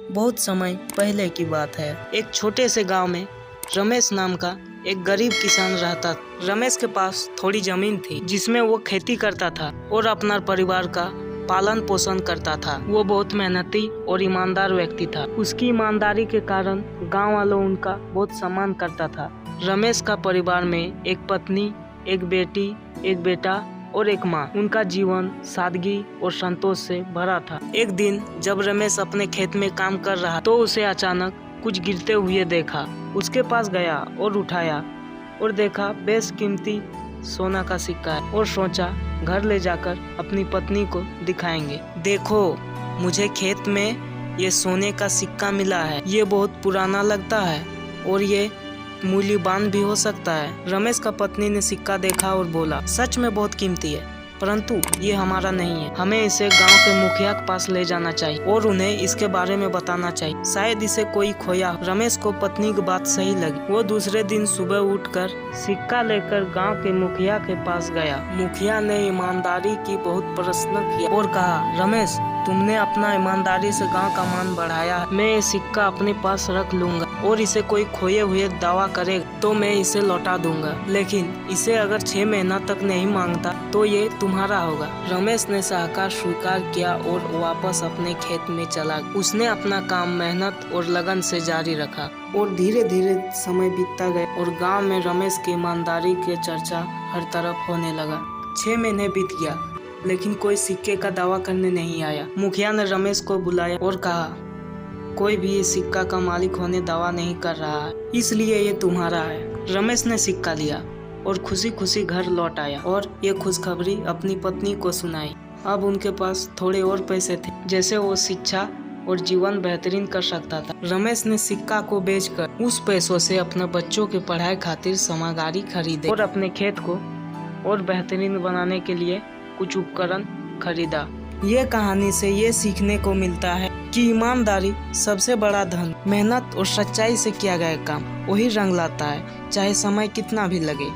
बहुत समय पहले की बात है। एक छोटे से गांव में रमेश नाम का एक गरीब किसान रहता था। रमेश के पास थोड़ी जमीन थी जिसमें वो खेती करता था और अपना परिवार का पालन पोषण करता था। वो बहुत मेहनती और ईमानदार व्यक्ति था। उसकी ईमानदारी के कारण गांव वालों उनका बहुत सम्मान करता था। रमेश का परिवार में एक पत्नी, एक बेटी, एक बेटा और एक माँ। उनका जीवन सादगी और संतोष से भरा था। एक दिन जब रमेश अपने खेत में काम कर रहा तो उसे अचानक कुछ गिरते हुए देखा। उसके पास गया और उठाया और देखा बेशकीमती सोना का सिक्का है और सोचा घर ले जाकर अपनी पत्नी को दिखाएंगे। देखो, मुझे खेत में ये सोने का सिक्का मिला है। ये बहुत पुराना लगता है और ये मूल्यवान भी हो सकता है। रमेश का पत्नी ने सिक्का देखा और बोला, सच में बहुत कीमती है, परंतु ये हमारा नहीं है। हमें इसे गांव के मुखिया के पास ले जाना चाहिए और उन्हें इसके बारे में बताना चाहिए। शायद इसे कोई खोया। रमेश को पत्नी की बात सही लगी। वो दूसरे दिन सुबह उठकर सिक्का लेकर गांव के मुखिया के पास गया। मुखिया ने ईमानदारी की बहुत प्रशंसा किया और कहा, रमेश, तुमने अपना ईमानदारी से गांव का मान बढ़ाया है। मैं ये सिक्का अपने पास रख लूंगा और इसे कोई खोए हुए दावा करेगा तो मैं इसे लौटा दूंगा, लेकिन इसे अगर 6 महीना तक नहीं मांगता तो ये तुम्हारा होगा। रमेश ने साहूकार स्वीकार किया और वापस अपने खेत में चला। उसने अपना काम मेहनत और लगन से जारी रखा और धीरे धीरे समय बीतता गया और गाँव में रमेश की ईमानदारी की चर्चा हर तरफ होने लगा। 6 महीने बीत गया लेकिन कोई सिक्के का दावा करने नहीं आया। मुखिया ने रमेश को बुलाया और कहा, कोई भी ये सिक्का का मालिक होने दावा नहीं कर रहा है, इसलिए ये तुम्हारा है। रमेश ने सिक्का लिया और खुशी खुशी घर लौट आया और ये खुशखबरी अपनी पत्नी को सुनाई। अब उनके पास थोड़े और पैसे थे जैसे वो शिक्षा और जीवन बेहतरीन कर सकता था। रमेश ने सिक्का को बेचकर उस पैसों से अपने बच्चों की पढ़ाई खातिर सामग्री खरीदे और अपने खेत को और बेहतरीन बनाने के लिए कुछ उपकरण खरीदा। ये कहानी से ये सीखने को मिलता है कि ईमानदारी सबसे बड़ा धन। मेहनत और सच्चाई से किया गया काम वही रंग लाता है, चाहे समय कितना भी लगे।